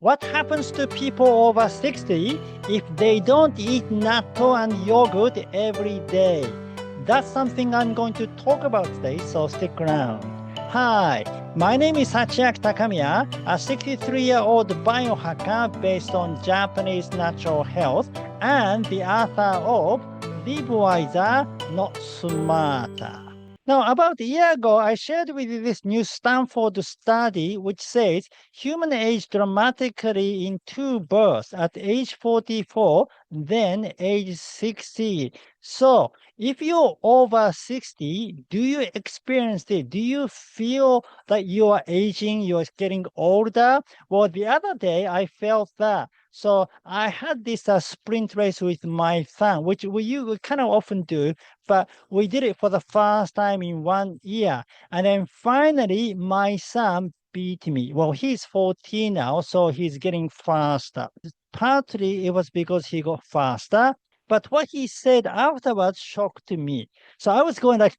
What happens to people over 60 if they don't eat natto and yogurt every day? That's something I'm going to talk about today, so stick around. Hi, my name is Hachiaki Takamiya, a 63-year-old biohacker based on Japanese natural health and the author of Live Wiser, Not Smarter. Now, about a year ago, I shared with you this new Stanford study which says human age dramatically in two births at age 44, then age 60. So, if you're over 60, do you experience it? Do you feel that you are aging, you're getting older? Well, the other day I felt that. So I had this sprint race with my son, which we kind of often do, but we did it for the first time in 1 year. And then finally, my son beat me. Well, he's 14 now, so he's getting faster. Partly it was because he got faster, but what he said afterwards shocked me. So I was going like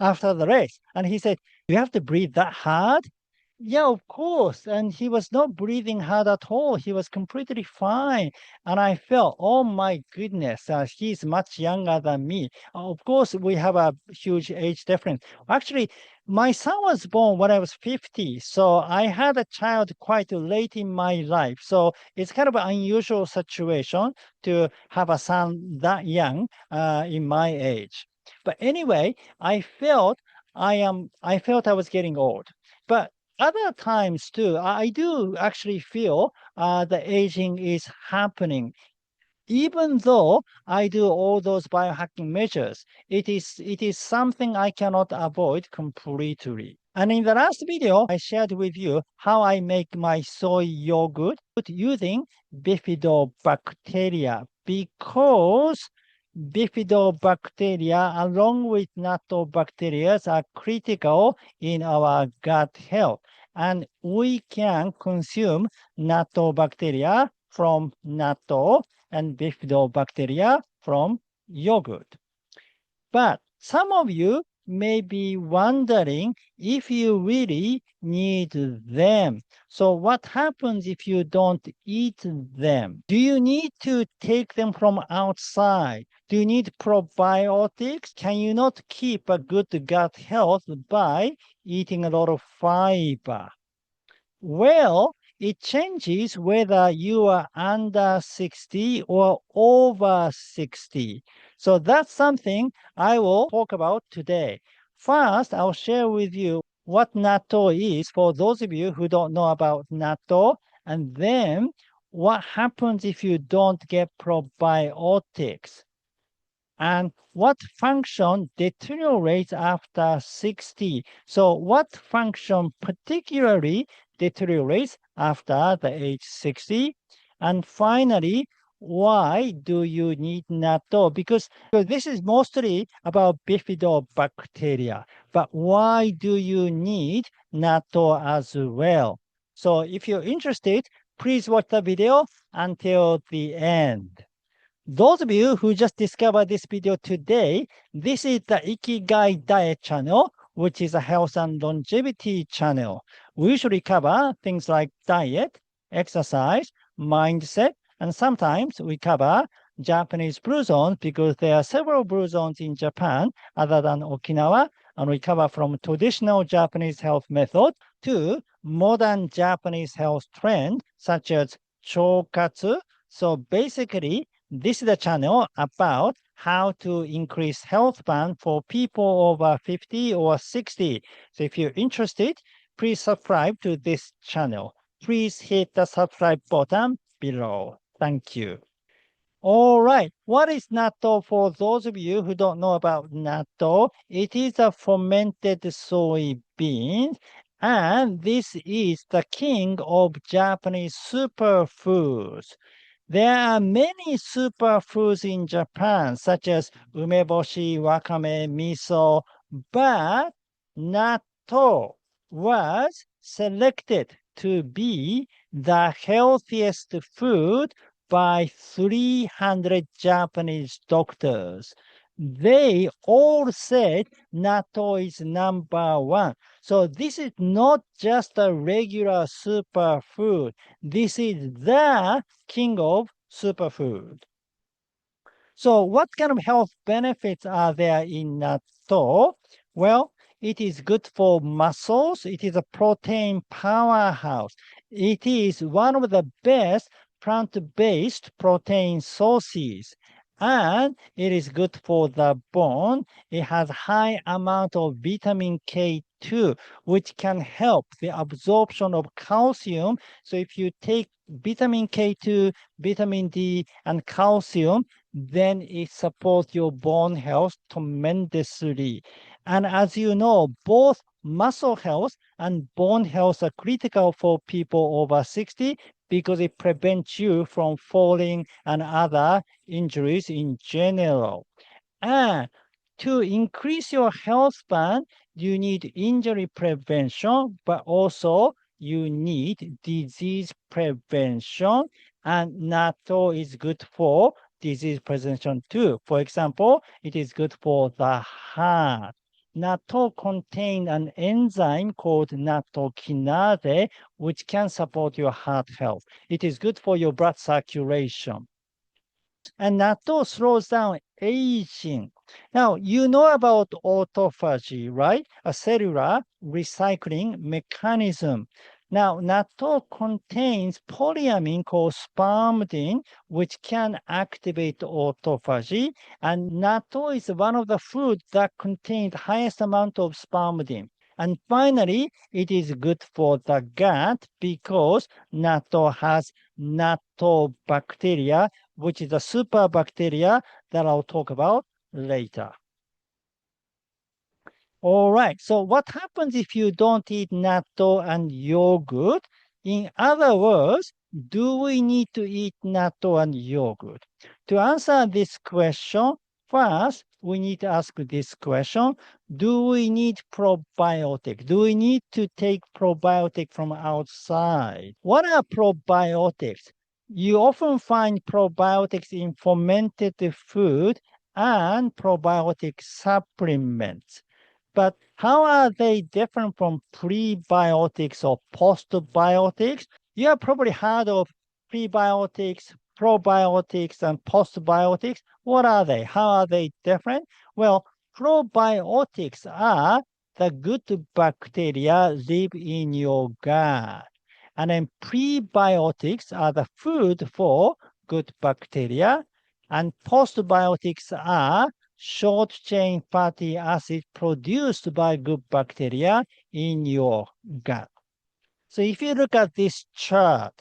after the race, and he said, "You have to breathe that hard?" Yeah, of course. And he was not breathing hard at all. He was completely fine. And I felt, oh my goodness, he's much younger than me. Of course, we have a huge age difference. Actually, my son was born when I was 50. So I had a child quite late in my life. So it's kind of an unusual situation to have a son that young in my age. But anyway, I felt I was getting old. But other times too, I do actually feel the aging is happening. Even though I do all those biohacking measures, it is something I cannot avoid completely. And in the last video, I shared with you how I make my soy yogurt using bifidobacteria because bifidobacteria along with natto bacteria are critical in our gut health. And we can consume natto bacteria from natto and bifidobacteria from yogurt. But some of you may be wondering if you really need them. So what happens if you don't eat them? Do you need to take them from outside? Do you need probiotics? Can you not keep a good gut health by eating a lot of fiber? Well, it changes whether you are under 60 or over 60. So that's something I will talk about today. First, I'll share with you what natto is for those of you who don't know about natto, and then what happens if you don't get probiotics, and what function deteriorates after 60. So what function particularly deteriorates after the age 60? And finally, why do you need natto? Because this is mostly about bifidobacteria, but why do you need natto as well? So if you're interested, please watch the video until the end. Those of you who just discovered this video today, this is the Ikigai diet channel, which is a health and longevity channel. We usually cover things like diet, exercise, mindset, and sometimes we cover Japanese blue zones because there are several blue zones in Japan other than Okinawa, and we cover from traditional Japanese health method to modern Japanese health trend such as chokatsu. So basically, this is a channel about how to increase health span for people over 50 or 60. So if you're interested, please subscribe to this channel. Please hit the subscribe button below. Thank you. All right. What is natto for those of you who don't know about natto? It is a fermented soybean, and this is the king of Japanese superfoods. There are many superfoods in Japan, such as umeboshi, wakame, miso, but natto was selected to be the healthiest food by 300 Japanese doctors. They all said natto is number one. So this is not just a regular superfood. This is the king of superfood. So what kind of health benefits are there in natto? Well, it is good for muscles. It is a protein powerhouse. It is one of the best plant-based protein sources. And it is good for the bone. It has high amount of vitamin K2, which can help the absorption of calcium. So if you take vitamin K2, vitamin D, and calcium, then it supports your bone health tremendously. And as you know, both muscle health and bone health are critical for people over 60 because it prevents you from falling and other injuries in general. And to increase your health span, you need injury prevention, but also you need disease prevention. And natto is good for disease prevention too. For example, it is good for the heart. Natto contains an enzyme called nattokinase, which can support your heart health. It is good for your blood circulation. And natto slows down aging. Now, you know about autophagy, right? A cellular recycling mechanism. Now, natto contains polyamine called spermidine, which can activate autophagy. And natto is one of the foods that contains highest amount of spermidine. And finally, it is good for the gut because natto has natto bacteria, which is a super bacteria that I'll talk about later. All right, so what happens if you don't eat natto and yogurt? In other words, do we need to eat natto and yogurt? To answer this question, first, we need to ask this question. Do we need probiotic? Do we need to take probiotic from outside? What are probiotics? You often find probiotics in fermented food and probiotic supplements. But how are they different from prebiotics or postbiotics? You have probably heard of prebiotics, probiotics, and postbiotics. What are they? How are they different? Well, probiotics are the good bacteria live in your gut. And then prebiotics are the food for good bacteria. And postbiotics are short chain fatty acid produced by good bacteria in your gut. So if you look at this chart,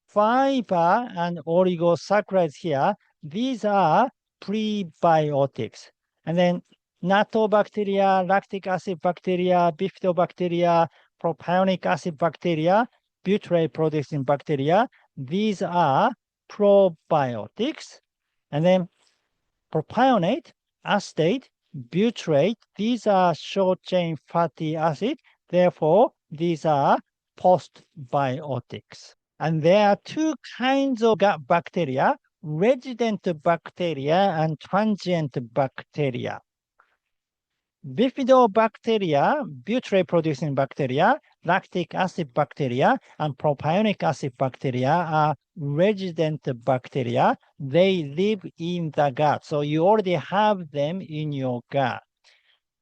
fiber and oligosaccharides here, these are prebiotics. And then natto bacteria, lactic acid bacteria, bifidobacteria, propionic acid bacteria, butyrate-producing bacteria, these are probiotics. And then propionate, acetate, butyrate, these are short-chain fatty acids. Therefore, these are postbiotics. And there are two kinds of gut bacteria, resident bacteria and transient bacteria. Bifidobacteria, butyrate-producing bacteria, lactic acid bacteria, and propionic acid bacteria are resident bacteria. They live in the gut. So you already have them in your gut.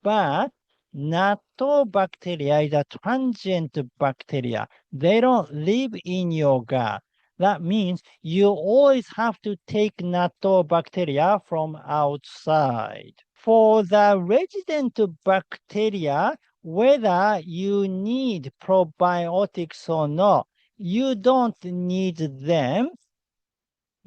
But natto bacteria is a transient bacteria. They don't live in your gut. That means you always have to take natto bacteria from outside. For the resident bacteria, whether you need probiotics or not, you don't need them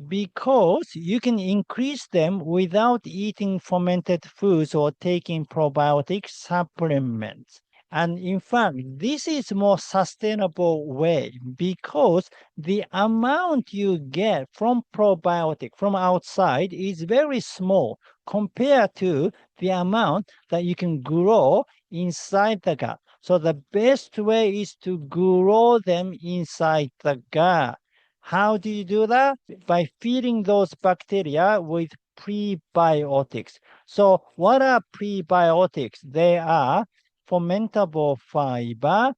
because you can increase them without eating fermented foods or taking probiotic supplements. And in fact, this is more sustainable way because the amount you get from probiotic from outside is very small compared to the amount that you can grow inside the gut. So the best way is to grow them inside the gut. How do you do that? By feeding those bacteria with prebiotics. So what are prebiotics? They are fermentable fiber,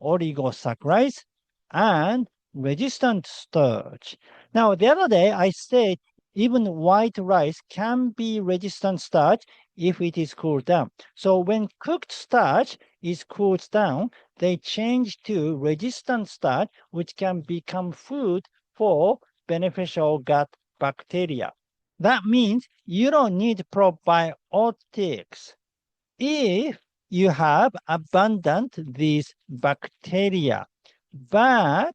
oligosaccharides, and resistant starch. Now, the other day I said even white rice can be resistant starch if it is cooled down. So when cooked starch is cooled down, they change to resistant starch, which can become food for beneficial gut bacteria. That means you don't need probiotics if you have abundant these bacteria. But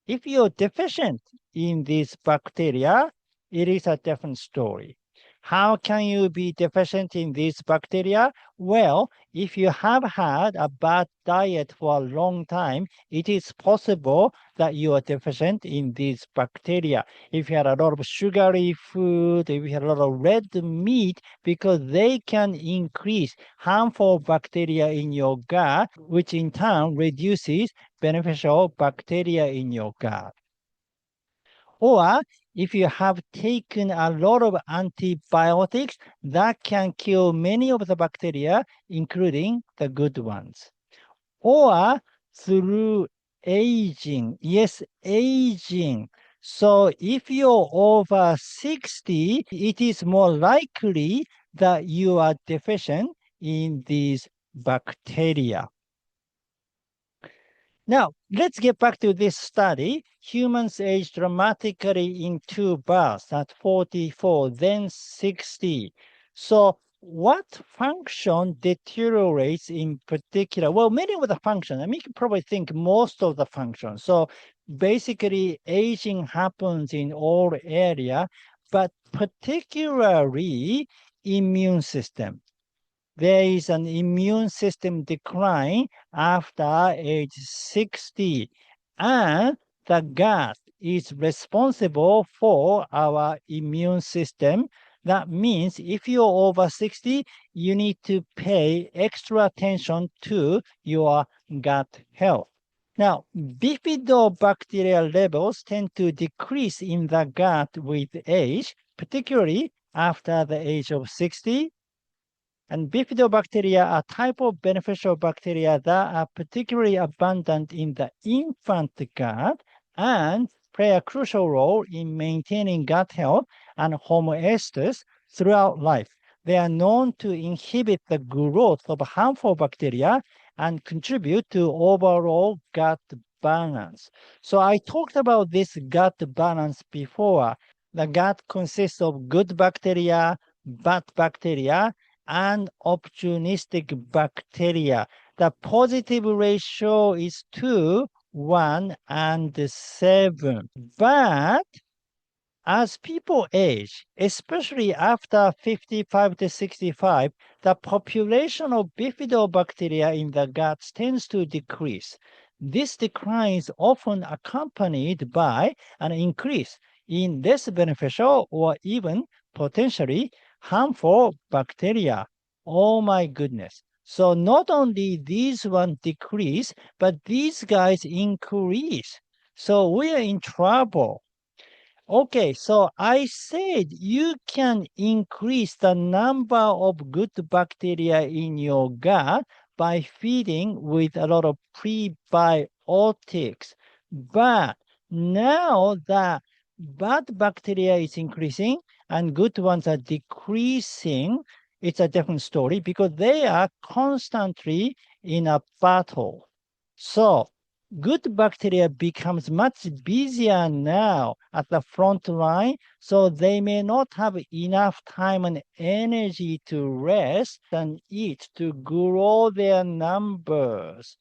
if you're deficient in these bacteria, it is a different story. How can you be deficient in these bacteria? Well, if you have had a bad diet for a long time, it is possible that you are deficient in these bacteria. If you had a lot of sugary food, if you had a lot of red meat, because they can increase harmful bacteria in your gut, which in turn reduces beneficial bacteria in your gut. Or if you have taken a lot of antibiotics, that can kill many of the bacteria, including the good ones. Or through aging. Yes, aging. So if you're over 60, it is more likely that you are deficient in these bacteria. Now, let's get back to this study. Humans age dramatically in 2 births at 44, then 60. So what function deteriorates in particular? Well, many of the functions. I mean, you can probably think most of the functions. So basically, aging happens in all area, but particularly immune system. There is an immune system decline after age 60, and the gut is responsible for our immune system. That means if you're over 60, you need to pay extra attention to your gut health. Now, bifidobacteria levels tend to decrease in the gut with age, particularly after the age of 60. And bifidobacteria are type of beneficial bacteria that are particularly abundant in the infant gut and play a crucial role in maintaining gut health and homeostasis throughout life. They are known to inhibit the growth of harmful bacteria and contribute to overall gut balance. So I talked about this gut balance before. The gut consists of good bacteria, bad bacteria, and opportunistic bacteria. The positive ratio is 2, 1, and 7. But as people age, especially after 55 to 65, the population of bifidobacteria in the guts tends to decrease. This decline is often accompanied by an increase in less beneficial or even potentially harmful bacteria. Oh my goodness. So not only these ones decrease, but these guys increase. So we are in trouble. Okay, so I said you can increase the number of good bacteria in your gut by feeding with a lot of prebiotics. But now the bad bacteria is increasing and good ones are decreasing, it's a different story because they are constantly in a battle. So good bacteria becomes much busier now at the front line, so they may not have enough time and energy to rest and eat to grow their numbers.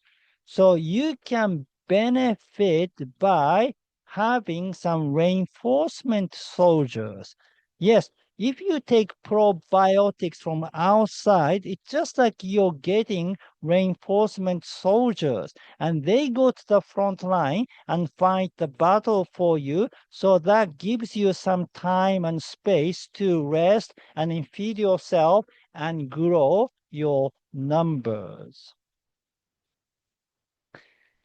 So you can benefit by having some reinforcement soldiers. Yes, if you take probiotics from outside, it's just like you're getting reinforcement soldiers, and they go to the front line and fight the battle for you. So that gives you some time and space to rest and feed yourself and grow your numbers.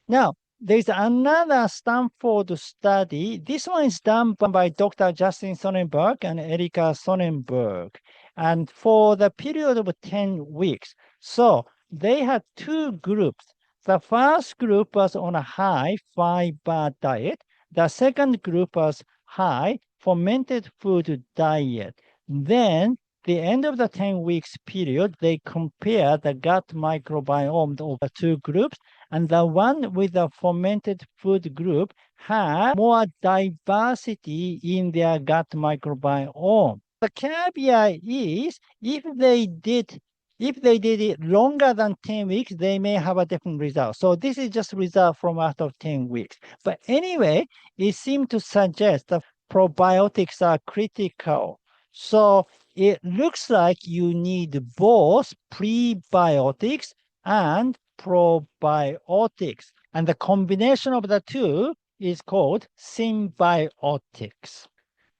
Now, there's another Stanford study. This one is done by Dr. Justin Sonnenberg and Erika Sonnenberg, and for the period of 10 weeks. So they had two groups. The first group was on a high fiber diet. The second group was high fermented food diet. Then, the end of the 10 weeks period, they compared the gut microbiome of the two groups, and the one with the fermented food group had more diversity in their gut microbiome. The caveat is if they did it longer than 10 weeks, they may have a different result. So this is just result from after 10 weeks. But anyway, it seemed to suggest that probiotics are critical. So it looks like you need both prebiotics and probiotics. And the combination of the two is called symbiotics.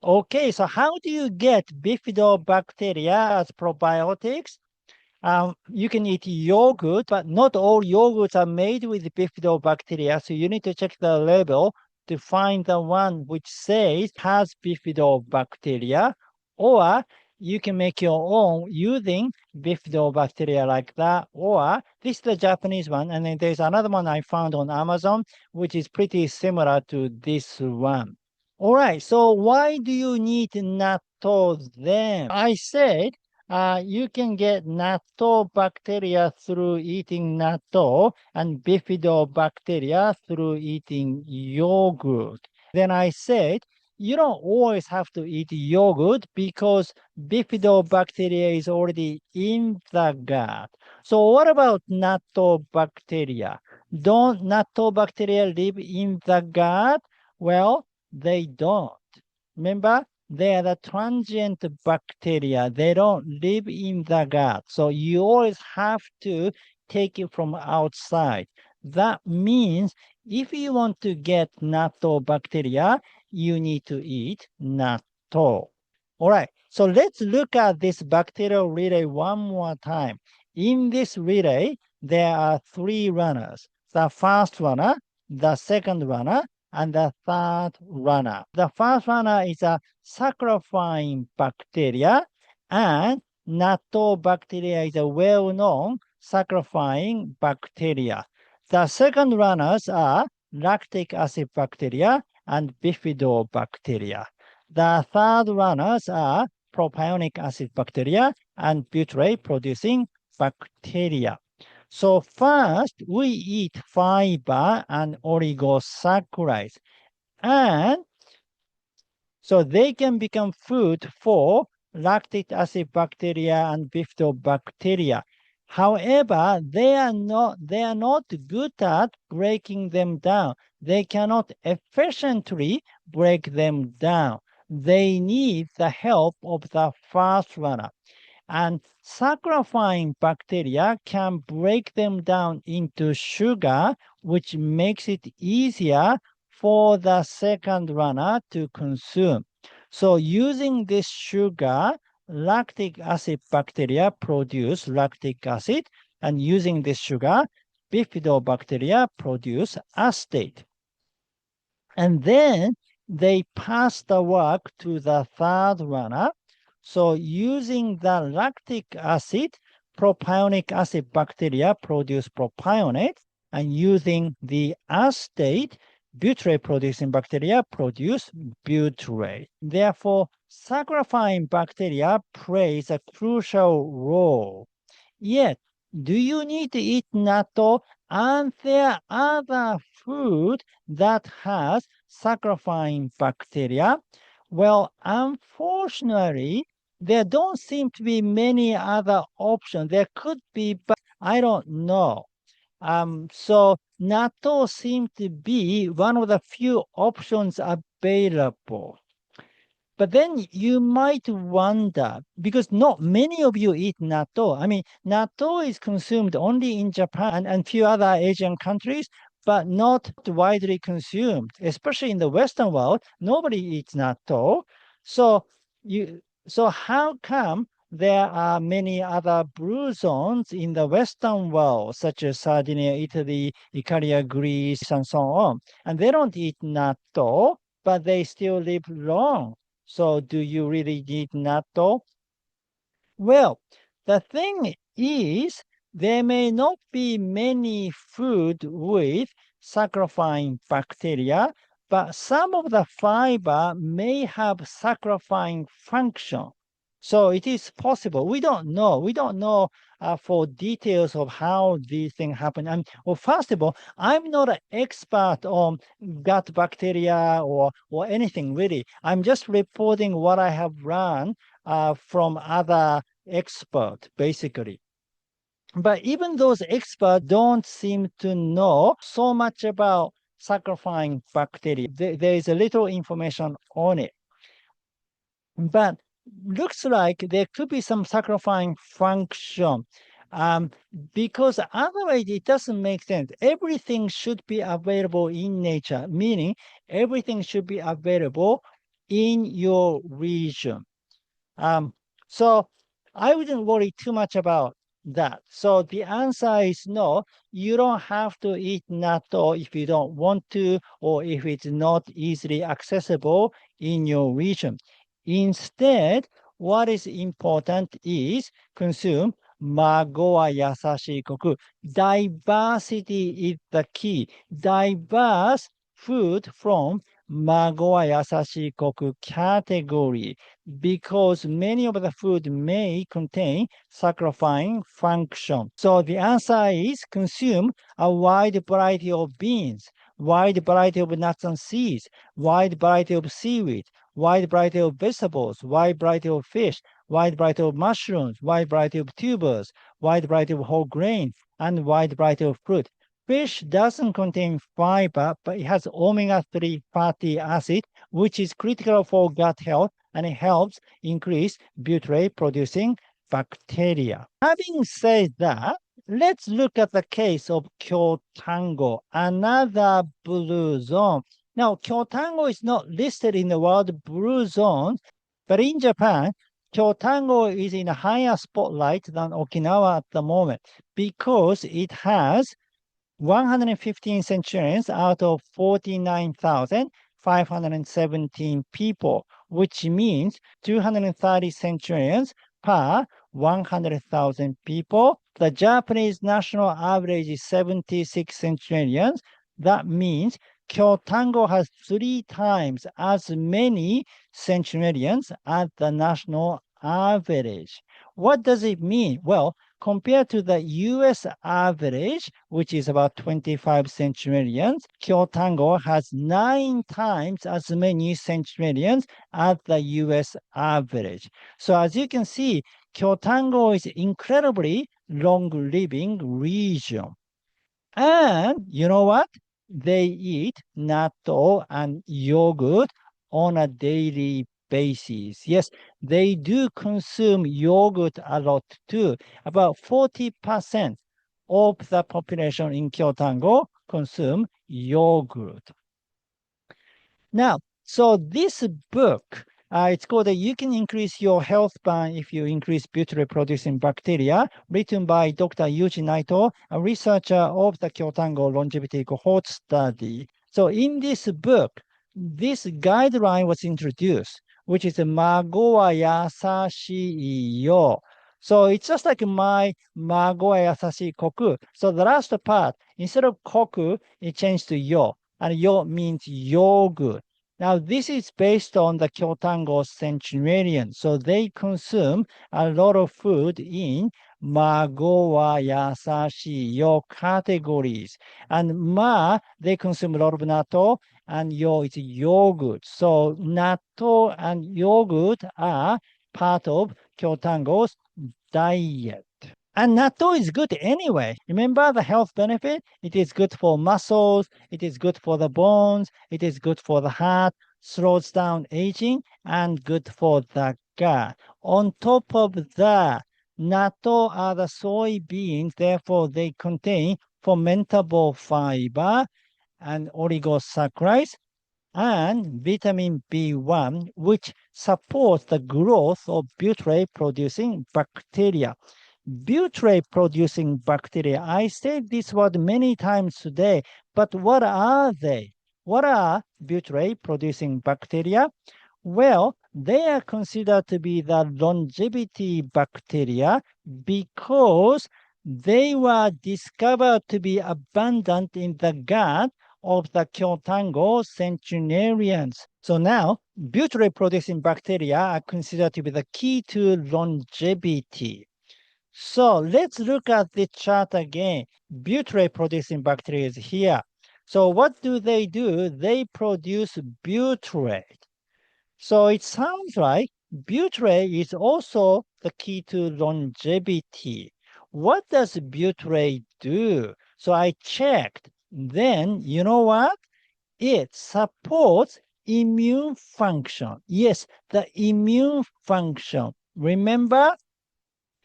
Okay, so how do you get bifidobacteria as probiotics? You can eat yogurt, but not all yogurts are made with bifidobacteria. So you need to check the label to find the one which says has bifidobacteria, or you can make your own using bifidobacteria like that, or this is the Japanese one. And then there's another one I found on Amazon, which is pretty similar to this one. All right, so why do you need natto then? I said you can get natto bacteria through eating natto and bifidobacteria through eating yogurt. Then I said you don't always have to eat yogurt because bifidobacteria is already in the gut. So what about natto bacteria? Don't natto bacteria live in the gut? Well, they don't. Remember, they are the transient bacteria. They don't live in the gut. So you always have to take it from outside. That means if you want to get natto bacteria, you need to eat natto. All right, so let's look at this bacterial relay one more time. In this relay, there are three runners. The first runner, the second runner, and the third runner. The first runner is a saccharifying bacteria, and natto bacteria is a well-known saccharifying bacteria. The second runners are lactic acid bacteria and bifidobacteria. The third runners are propionic acid bacteria and butyrate-producing bacteria. So first, we eat fiber and oligosaccharides. And so they can become food for lactic acid bacteria and bifidobacteria. However, they are not good at breaking them down. They cannot efficiently break them down. They need the help of the first runner. And saccharifying bacteria can break them down into sugar, which makes it easier for the second runner to consume. So using this sugar, lactic acid bacteria produce lactic acid, and using this sugar, bifidobacteria produce acetate. And then they pass the work to the third runner. So using the lactic acid, propionic acid bacteria produce propionate, and using the acetate, butyrate-producing bacteria produce butyrate. Therefore, saccharifying bacteria plays a crucial role. Yet, do you need to eat natto? And there are other food that has saccharifying bacteria? Well, unfortunately, there don't seem to be many other options. There could be, but I don't know. So natto seems to be one of the few options available. But then you might wonder, because not many of you eat natto. I mean, natto is consumed only in Japan and few other Asian countries, but not widely consumed, especially in the Western world. Nobody eats natto. So how come there are many other blue zones in the Western world, such as Sardinia, Italy, Icaria, Greece, and so on? And they don't eat natto, but they still live long. So do you really need natto? Well, the thing is there may not be many food with saccharifying bacteria, but some of the fiber may have saccharifying function. So it is possible. We don't know. We don't know for details of how these things happen. And well, first of all, I'm not an expert on gut bacteria or anything really. I'm just reporting what I have learned from other experts, basically. But even those experts don't seem to know so much about saccharifying bacteria. There is a little information on it. But looks like there could be some saccharifying function. Because otherwise it doesn't make sense. Everything should be available in nature, meaning everything should be available in your region. So I wouldn't worry too much about that. So the answer is no. You don't have to eat natto if you don't want to, or if it's not easily accessible in your region. Instead, what is important is consume mago wa yasashi koku. Diversity is the key. Diverse food from mago wa yasashi koku category, because many of the food may contain saccharifying function. So the answer is consume a wide variety of beans, wide variety of nuts and seeds, wide variety of seaweed, wide variety of vegetables, wide variety of fish, wide variety of mushrooms, wide variety of tubers, wide variety of whole grain, and wide variety of fruit. Fish doesn't contain fiber, but it has omega-3 fatty acid, which is critical for gut health, and it helps increase butyrate-producing bacteria. Having said that, let's look at the case of Kyotango, another blue zone. Now, Kyotango is not listed in the world blue zone, but in Japan, Kyotango is in a higher spotlight than Okinawa at the moment because it has 115 centenarians out of 49,517 people, which means 230 centenarians per 100,000 people. The Japanese national average is 76 centenarians. That means Kyotango has 3 times as many centenarians as the national average. What does it mean? Well, compared to the US average, which is about 25 centenarians, Kyotango has 9 times as many centenarians as the US average. So as you can see, Kyotango is incredibly long-living region. And you know what? They eat natto and yogurt on a daily basis. Yes, they do consume yogurt a lot too. About 40% of the population in Kyotango consume yogurt. Now, so this book, it's called You Can Increase Your Health Span If You Increase Butyrate-Producing Bacteria, written by Dr. Yuji Natto, a researcher of the Kyotango Longevity Cohort Study. So in this book, this guideline was introduced, which is Mago wa yasashi yo. So it's just like my Mago wa yasashi koku. So the last part, instead of koku, it changed to yo. And yo means yogurt. Now, this is based on the Kyotango centenarian. So they consume a lot of food in mago wa yasashi yo categories. And ma, they consume a lot of natto, and yo is yogurt. So natto and yogurt are part of Kyotango's diet. And natto is good anyway. Remember the health benefit? It is good for muscles, it is good for the bones, it is good for the heart, slows down aging, and good for the gut. On top of that, natto are the soybeans, therefore they contain fermentable fiber and oligosaccharides and vitamin B1, which supports the growth of butyrate-producing bacteria. Butyrate-producing bacteria. I said this word many times today, but what are they? What are butyrate-producing bacteria? Well, they are considered to be the longevity bacteria because They were discovered to be abundant in the gut of the Kyotango centenarians. So now, butyrate-producing bacteria are considered to be the key to longevity. So let's look at the chart again. Butyrate-producing bacteria is here. So what do? They produce butyrate. So it sounds like butyrate is also the key to longevity. What does butyrate do? So I checked. Then, you know what? It supports immune function. Yes, the immune function. Remember,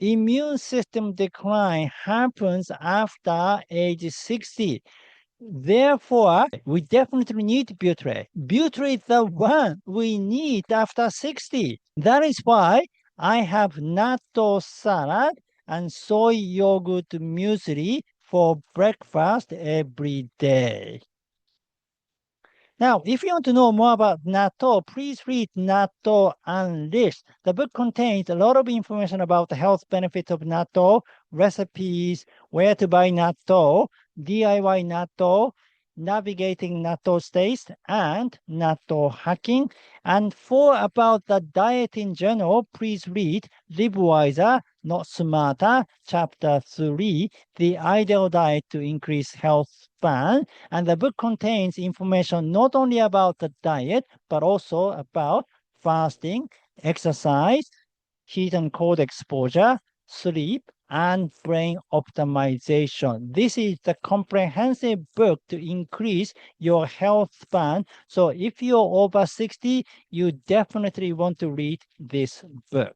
immune system decline happens after age 60. Therefore, we definitely need butyrate. Butyrate is the one we need after 60. That is why I have natto salad and soy yogurt muesli for breakfast every day. Now, if you want to know more about natto, please read Natto Unleashed. The book contains a lot of information about the health benefits of natto, recipes, where to buy natto, DIY natto, navigating natto states, and natto hacking. And for about the diet in general, please read Live Wiser, Not Smarter, Chapter 3, The Ideal Diet to Increase Health Span. And the book contains information not only about the diet, but also about fasting, exercise, heat and cold exposure, sleep, and brain optimization. This is the comprehensive book to increase your health span. So if you're over 60, you definitely want to read this book.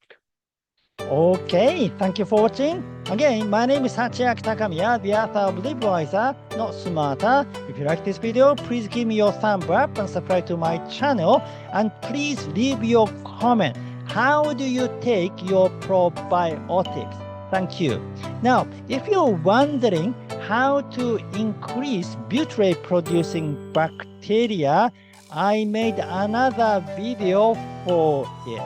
Okay, thank you for watching. Again, my name is Hachiaki Takamiya, the author of Live Wiser, Not Smarter. If you like this video, please give me your thumb up and subscribe to my channel. And please leave your comment. How do you take your probiotics? Thank you. Now, if you're wondering how to increase butyrate-producing bacteria, I made another video for it.